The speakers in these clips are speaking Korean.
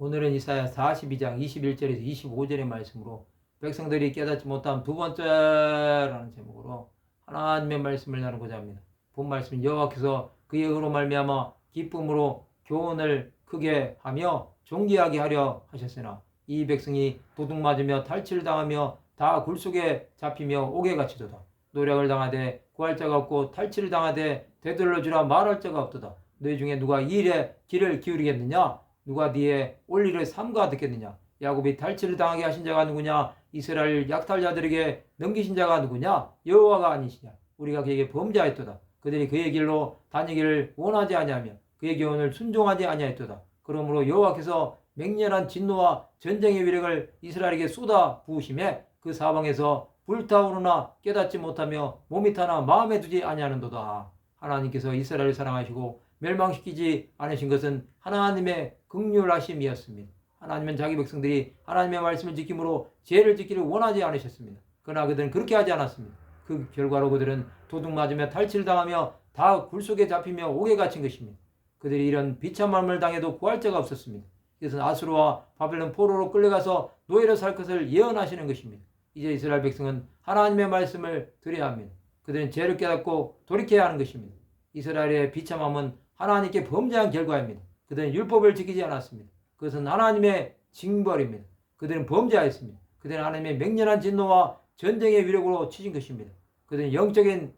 오늘은 이사야 42장 21절에서 25절의 말씀으로 백성들이 깨닫지 못한 두 번째라는 제목으로 하나님의 말씀을 나누고자 합니다. 본 말씀은 여호와께서 그의 의로 말미암아 기쁨으로 교훈을 크게 하며 존귀하게 하려 하셨으나 이 백성이 도둑 맞으며 탈취를 당하며 다 굴속에 잡히며 옥에 갇히도다. 노력을 당하되 구할 자가 없고 탈취를 당하되 되돌려주라 말할 자가 없도다. 너희 중에 누가 이 일에 귀를 기울이겠느냐? 누가 네의 올리를 삼가 듣겠느냐? 야곱이 탈취를 당하게 하신 자가 누구냐? 이스라엘 약탈자들에게 넘기신 자가 누구냐? 여호와가 아니시냐? 우리가 그에게 범죄하였도다. 그들이 그의 길로 다니기를 원하지 아니하며 그의 교훈을 순종하지 아니하였도다. 그러므로 여호와께서 맹렬한 진노와 전쟁의 위력을 이스라엘에게 쏟아 부으심에 그 사방에서 불타오르나 깨닫지 못하며 몸이 타나 마음에 두지 아니하는도다. 하나님께서 이스라엘을 사랑하시고 멸망시키지 않으신 것은 하나님의 긍휼하심이었습니다. 하나님은 자기 백성들이 하나님의 말씀을 지킴으로 죄를 짓기를 원하지 않으셨습니다. 그러나 그들은 그렇게 하지 않았습니다. 그 결과로 그들은 도둑 맞으며 탈취를 당하며 다 굴속에 잡히며 옥에 갇힌 것입니다. 그들이 이런 비참함을 당해도 구할 자가 없었습니다. 이것은 아수르와 바벨론 포로로 끌려가서 노예로 살 것을 예언하시는 것입니다. 이제 이스라엘 백성은 하나님의 말씀을 들어야 합니다. 그들은 죄를 깨닫고 돌이켜야 하는 것입니다. 이스라엘의 비참함은 하나님께 범죄한 결과입니다. 그들은 율법을 지키지 않았습니다. 그것은 하나님의 징벌입니다. 그들은 범죄하였습니다. 그들은 하나님의 맹렬한 진노와 전쟁의 위력으로 치신 것입니다. 그들은 영적인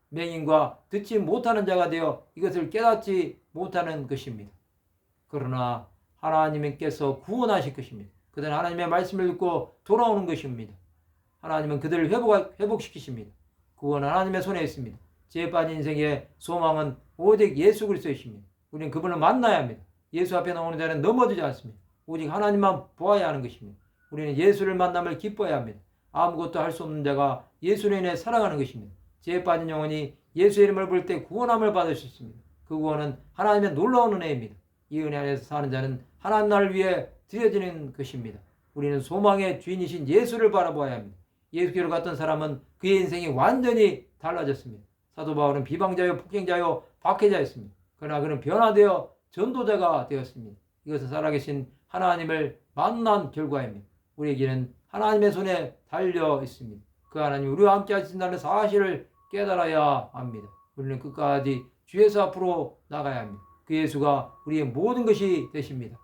맹인과 듣지 못하는 자가 되어 이것을 깨닫지 못하는 것입니다. 그러나 하나님께서 구원하실 것입니다. 그들은 하나님의 말씀을 듣고 돌아오는 것입니다. 하나님은 그들을 회복시키십니다. 구원은 하나님의 손에 있습니다. 죄에 빠진 인생의 소망은 오직 예수 그리스도이십니다. 우리는 그분을 만나야 합니다. 예수 앞에 나오는 자는 넘어지지 않습니다. 오직 하나님만 보아야 하는 것입니다. 우리는 예수를 만남을 기뻐해야 합니다. 아무것도 할 수 없는 자가 예수로 인해 살아가는 것입니다. 죄에 빠진 영혼이 예수의 이름을 부를 때 구원함을 받을 수 있습니다. 그 구원은 하나님의 놀라운 은혜입니다. 이 은혜 안에서 사는 자는 하나님 나라를 위해 드려지는 것입니다. 우리는 소망의 주인이신 예수를 바라보아야 합니다. 예수께로 갔던 사람은 그의 인생이 완전히 달라졌습니다. 사도 바울은 비방자요 폭행자요 박해자였습니다. 그러나 그는 변화되어 전도자가 되었습니다. 이것은 살아계신 하나님을 만난 결과입니다. 우리에게는 하나님의 손에 달려 있습니다. 그 하나님 우리와 함께 하신다는 사실을 깨달아야 합니다. 우리는 끝까지 주 예수 앞으로 나가야 합니다. 그 예수가 우리의 모든 것이 되십니다.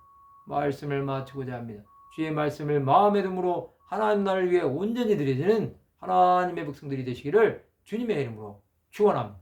말씀을 마치고자 합니다. 주의 말씀을 마음에 둠으로 하나님 나라를 위해 온전히 드려지는 하나님의 백성들이 되시기를 주님의 이름으로 축원합니다.